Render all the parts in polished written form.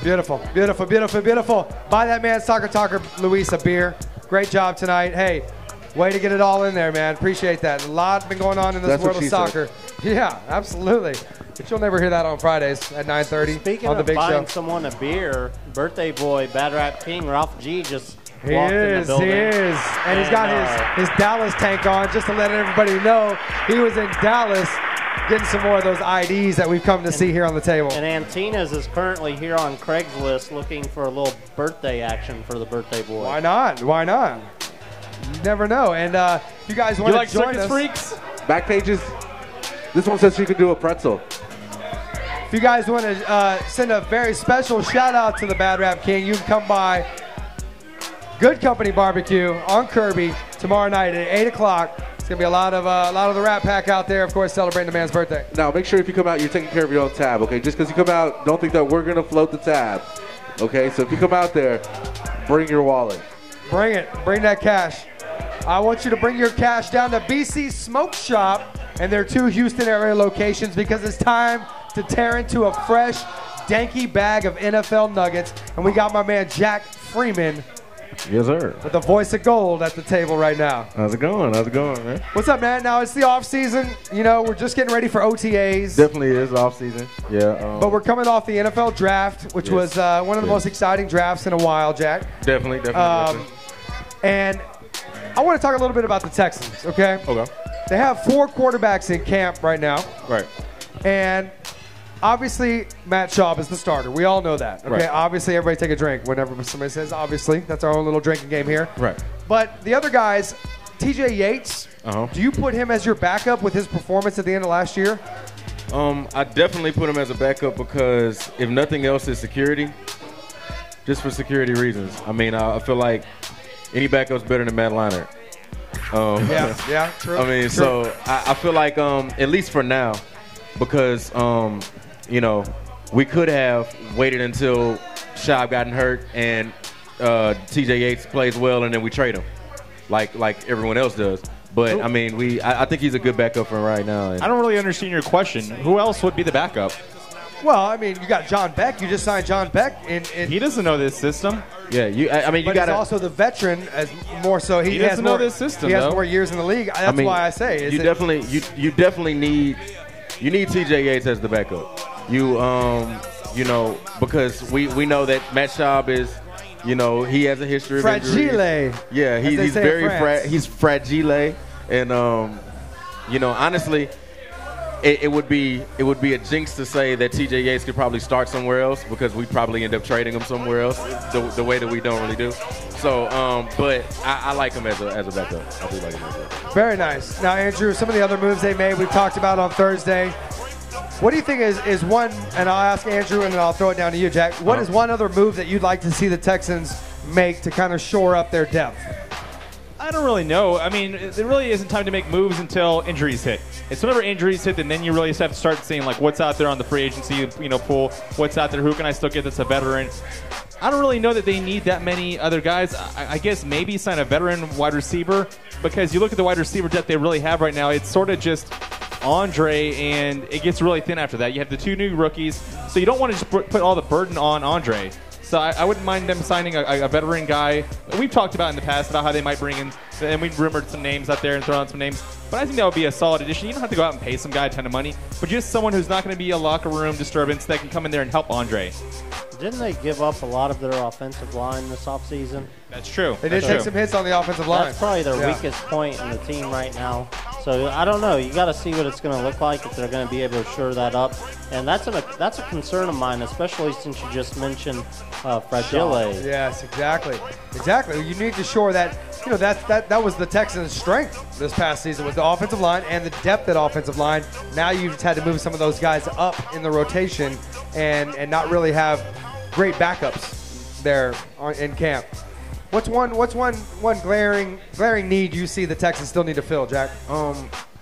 Beautiful, beautiful, beautiful, beautiful. Buy that man, Soccer Talker Luis, a beer. Great job tonight. Hey, way to get it all in there, man. Appreciate that. A lot been going on in this world of soccer. Yeah, absolutely. But you'll never hear that on Fridays at 9:30 Speaking on the of big buying show. someone a beer, birthday boy, Bad Rap King, Ralph G just He walked in the is, building. he is. And he's got his Dallas tank on, just to let everybody know he was in Dallas getting some more of those IDs that we've come to see here on the table. And Antinas is currently here on Craigslist looking for a little birthday action for the birthday boy. Why not? Why not? You never know. And if you guys want to join us. Freaks? Back pages. This one says you can do a pretzel. If you guys want to send a very special shout out to the Bad Rap King, you can come by Good Company Barbecue on Kirby tomorrow night at 8 o'clock. It's gonna be a lot of the Rat Pack out there, of course, celebrating the man's birthday. Now, make sure if you come out, you're taking care of your own tab, okay? Just because you come out, don't think that we're gonna float the tab, okay? So if you come out there, bring your wallet. Bring it. Bring that cash. I want you to bring your cash down to BC Smoke Shop and their 2 Houston area locations, because it's time to tear into a fresh, danky bag of NFL nuggets. And we got my man Jack Freeman Yes, sir. with the voice of gold at the table right now. How's it going? How's it going, man? What's up, man? Now, it's the off season. You know, we're just getting ready for OTAs. Definitely is off season. Yeah. But we're coming off the NFL draft, which was one of the most exciting drafts in a while, Jack. definitely. And I want to talk a little bit about the Texans, okay? Okay. They have 4 quarterbacks in camp right now. Right. And obviously, Matt Schaub is the starter. We all know that. Okay. Right. Obviously, everybody take a drink whenever somebody says obviously. That's our own little drinking game here. Right. But the other guys, TJ Yates, do you put him as your backup with his performance at the end of last year? I definitely put him as a backup because if nothing else is security, just for security reasons. I mean, I feel like any backup's better than Matt Leinart. Yeah, true. I mean, true. so I feel like at least for now, because you know, we could have waited until Schaub gotten hurt and TJ Yates plays well and then we trade him, like everyone else does. But I mean, I think he's a good backup for right now. I don't really understand your question. Who else would be the backup? Well, I mean, you got John Beck. You just signed John Beck. He doesn't know this system. Yeah, I mean, you got But he's also the veteron, as more so. He doesn't has know more, this system. He has though. more years in the league. That's why I say you definitely need TJ Yates as the backup. You know, because we know that Matt Schaub is, you know, he has a history of injuries. fragile. Yeah, he's very he's fragile, and you know, honestly, it would be a jinx to say that TJ Yates could probably start somewhere else because we probably end up trading him somewhere else the way that we don't really do. So, but I like him as a backup. I do like him as a backup. Very nice. Now, Andrew, some of the other moves they made, we've talked about on Thursday. What do you think is one, and I'll ask Andrew and then I'll throw it down to you, Jack. What is one other move that you'd like to see the Texans make to kind of shore up their depth? I don't really know. I mean, there really isn't time to make moves until injuries hit. It's whenever injuries hit, and then you really just have to start seeing like what's out there on the free agency, pool. What's out there? Who can I still get that's a veteran? I don't really know that they need that many other guys. I guess maybe sign a veteran wide receiver, because you look at the wide receiver depth they really have right now. It's sort of just Andre, and it gets really thin after that. You have the 2 new rookies, so you don't want to just put all the burden on Andre. So I wouldn't mind them signing a veteran guy. We've talked about in the past about how they might bring in, and we've rumored some names out there and thrown out some names. But I think that would be a solid addition. You don't have to go out and pay some guy a ton of money, but just someone who's not going to be a locker room disturbance that can come in there and help Andre. Didn't they give up a lot of their offensive line this offseason? That's true. They did take some hits on the offensive line. That's probably their weakest point in the team right now. So I don't know. You got to see what it's going to look like if they're going to be able to shore that up. And that's a concern of mine, especially since you just mentioned Fragile. Yes, exactly. You need to shore that. You know, that was the Texans' strength this past season, was the offensive line and the depth at offensive line. Now you've just had to move some of those guys up in the rotation and not really have great backups there in camp. What's one glaring need you see the Texans still need to fill, Jack?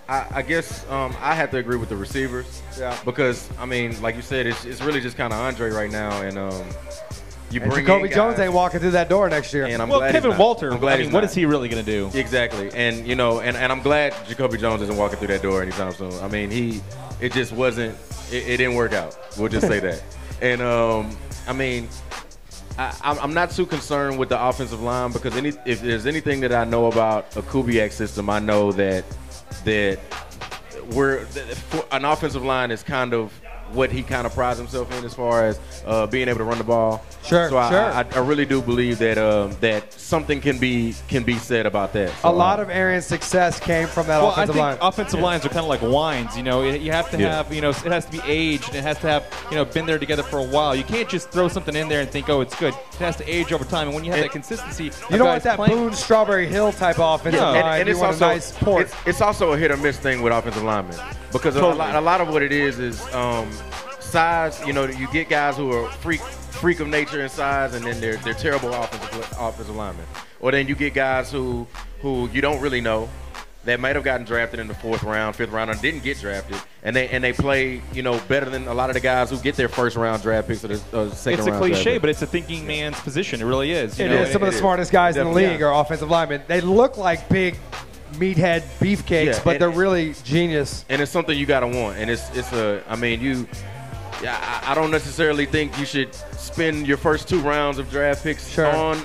I guess I have to agree with the receivers. Yeah. Because I mean, like you said, it's really just kind of Andre right now, and you bring Jacoby in Jones guys, ain't walking through that door next year. And I'm Well, glad Kevin he's not. Walter, I'm glad I mean, he's what not. is he really going to do? Exactly, and you know, and I'm glad Jacoby Jones isn't walking through that door anytime soon. I mean, it just wasn't. It didn't work out. We'll just say that. And I mean, I'm not too concerned with the offensive line because if there's anything that I know about a Kubiak system, I know that an offensive line is kind of what he kind of prides himself in as far as being able to run the ball. Sure, so sure. I really do believe that that something can be said about that. So, a lot of Arian's success came from that offensive line. Offensive lines are kind of like wines. You have to have, it has to be aged. And it has to have, been there together for a while. You can't just throw something in there and think, oh, it's good. It has to age over time. And when you have that consistency, you don't want that Boone Strawberry Hill type offensive line. And it's also a nice port. It's also a hit or miss thing with offensive linemen because a lot of what it is size. You get guys who are freak of nature in size, and then they're terrible offensive linemen. Or then you get guys who you don't really know that might have gotten drafted in the 4th round, 5th round, and didn't get drafted, and they play better than a lot of the guys who get their 1st round draft picks or the 2nd round. It's a cliche, but it's a thinking man's position. It really is. It is. Some of the smartest guys in the league are offensive linemen. They look like big meathead beefcakes, but they're really genius. And it's something you gotta want. And I don't necessarily think you should spend your first 2 rounds of draft picks on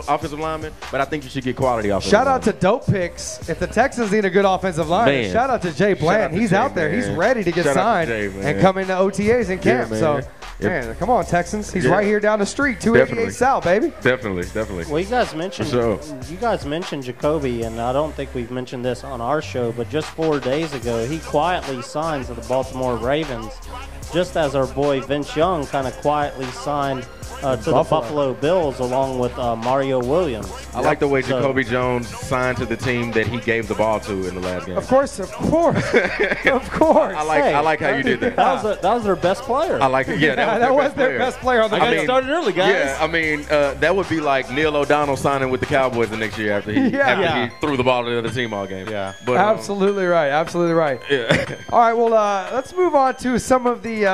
offensive linemen, but I think you should get quality offensive linemen. Shout out to Dope Picks. If the Texans need a good offensive lineman, shout out to Jay Bland. He's out there. He's ready to get signed and come into OTAs and camp. Man, come on, Texans. He's right here down the street, 288 South, baby. Definitely. Well, you guys mentioned Jacoby, and I don't think we've mentioned this on our show, but just 4 days ago, he quietly signs to the Baltimore Ravens, just as our boy Vince Young kind of quietly signed to the Buffalo Bills along with Mario Williams. I like the way Jacoby Jones signed to the team that he gave the ball to in the last game. Of course. Of course. I like how you did that. That was their best player. I like it. Yeah, that was their best player on the game. Started early, guys. Yeah, I mean, that would be like Neil O'Donnell signing with the Cowboys the next year after he threw the ball to the other team all game. Yeah, but absolutely right. Yeah. All right, well, let's move on to some of the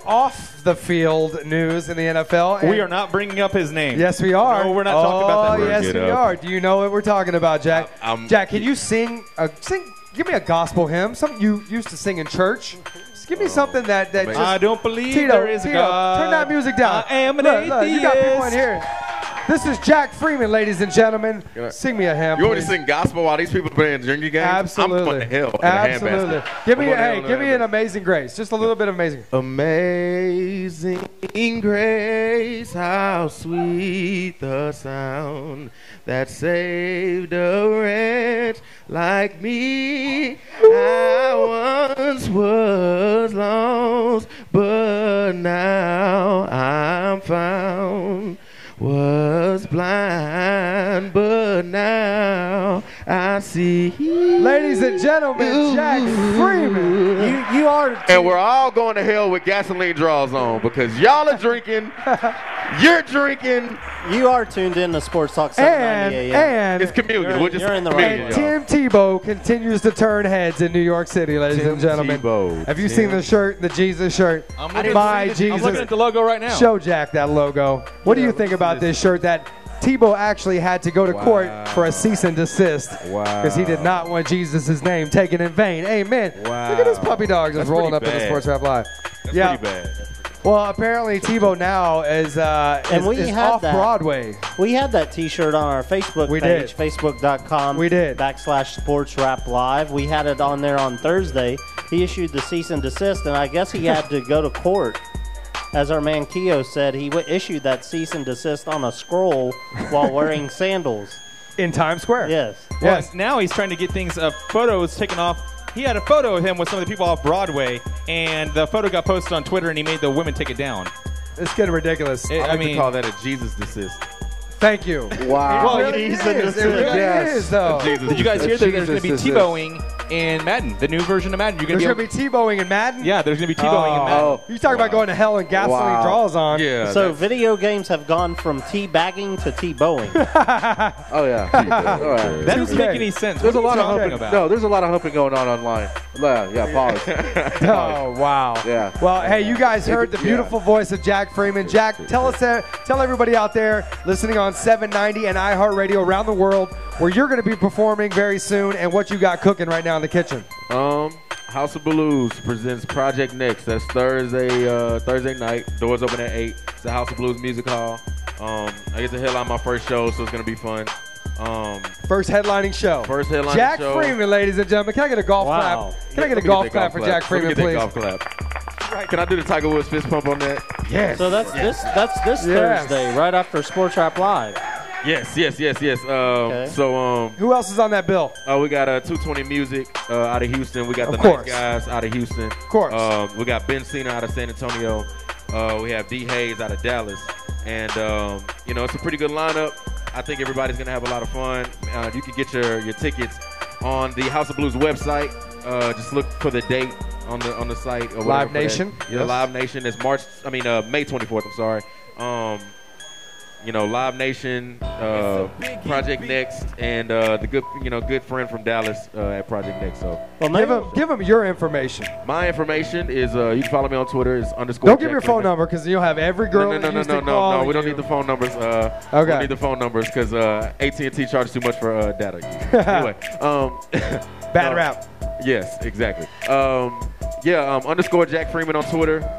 off the field news in the NFL. We are not bringing up his name. Yes, we are. No, we're not talking about that. Yes, we are. Do you know what we're talking about, Jack? Jack, can you sing? Give me a gospel hymn. Something you used to sing in church. Just give me something that just. I don't believe Tito, there is a God. Turn that music down. I am an atheist. You got people in here. This is Jack Freeman, ladies and gentlemen. Sing me a hymn. You want to sing gospel while these people are playing drinking games? Absolutely. I'm going to hell. Absolutely. Give me an Amazing Grace. Just a little bit of Amazing. Amazing grace, how sweet the sound that saved a wretch like me. I once was lost, but now I'm found. Was blind, but now I see. Ladies and gentlemen, Jack Freeman. You are. And we're all going to hell with gasoline draws on because y'all are drinking. You're drinking. You are tuned in to Sports Talk 790 AM. And it's communion. You're in the right. And Tim Tebow continues to turn heads in New York City, ladies and gentlemen. Have you seen the shirt, the Jesus shirt? I'm looking at the logo right now. Show Jack that logo. What do you think about this shirt that Tebow actually had to go to court for a cease and desist because he did not want Jesus' name taken in vain? Amen. Wow. Look at this puppy dog just rolling up in the Sports Rap Live. That's pretty bad. Well, apparently Tebow now is off Broadway. We had that T-shirt on our Facebook page, facebook.com. We did. /Sports Rap Live. We had it on there on Thursday. He issued the cease and desist, and I guess he had to go to court. As our man Keo said, he issued that cease and desist on a scroll while wearing sandals. In Times Square. Yes. Well, now he's trying to get photos taken off. He had a photo of him with some of the people off Broadway, and the photo got posted on Twitter, and he made the women take it down. It's getting ridiculous. I like to call that a Jesus desist. Thank you. Wow. Well, it is, though. Did you guys hear that there's going to be Tebowing in Madden, the new version of Madden? There's going to be Tebowing in Madden? Yeah, there's going to be Tebowing in Madden. You talk about going to hell and gasoline draws on. Yeah. So video games have gone from teabagging to Tebowing. Oh, yeah. That doesn't make any sense. There's a lot of humping. No, there's a lot of humping going on online. Yeah, pause. Oh, wow. Yeah. Well, hey, you guys heard the beautiful voice of Jack Freeman. Jack, tell everybody out there listening on 790 and iHeartRadio around the world where you're going to be performing very soon and what you got cooking right now in the kitchen. House of Blues presents Project Next. That's Thursday night. Doors open at 8. It's the House of Blues Music Hall. I get to headline my first show, so it's going to be fun. First headlining show. First headlining Jack show. Freeman, ladies and gentlemen. Can I get a golf Wow. clap? Can I get a golf clap for Jack Freeman, please? Golf clap. Can I do the Tiger Woods fist pump on that? Yes. So that's this Thursday, right after Sports Rap Live. Yes. Okay. So Who else is on that bill? we got 220 Music out of Houston. We got Of the course. Nice Guys out of Houston. Of course. We got Ben Cena out of San Antonio. We have D Hayes out of Dallas. And it's a pretty good lineup. I think everybody's gonna have a lot of fun. You can get your tickets on the House of Blues website. Just look for the date on the site. Or Live Nation. Yeah, Live Nation. It's May 24th. I'm sorry. Live Nation, Project Next, and the good friend from Dallas at Project Next. So Give him your information. my information is you can follow me on Twitter. Is _. Don't give your phone number because you'll have every girl in Houston call No. We don't you. need the phone numbers. We Okay. don't need the phone numbers because AT&T charges too much for data. Anyway, Bad rap. Yes, exactly. _ Jack Freeman on Twitter.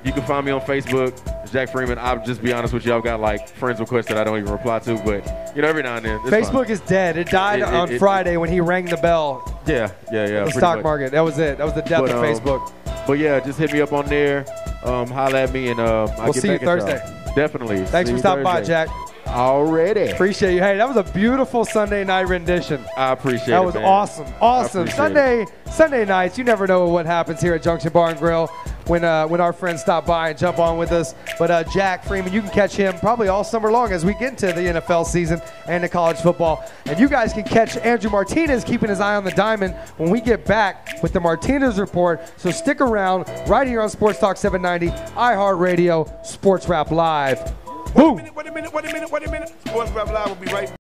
You can find me on Facebook, Jack Freeman. I'll just be honest with you, I've got like friends requests that I don't even reply to, but every now and then. It's Facebook fine. is dead. It died on Friday when he rang the bell. Yeah. The stock market. That was it. That was the death of Facebook. But yeah, just hit me up on there. Holla at me, and I'll We'll get see you back at y'all. Thursday. Definitely. Thanks See for you stopping by, Thursday. Jack. Already. Appreciate you. Hey, that was a beautiful Sunday night rendition. I appreciate it. That was man. awesome. Awesome. appreciate Sunday nights, you never know what happens here at Junction Bar and Grill when our friends stop by and jump on with us. But Jack Freeman, you can catch him probably all summer long as we get into the NFL season and the college football. And you guys can catch Andrew Martinez keeping his eye on the diamond when we get back with the Martinez Report. So stick around right here on Sports Talk 790, iHeartRadio, Sports Rap Live. Woo! Wait a minute. Sports Rap Live will be right back.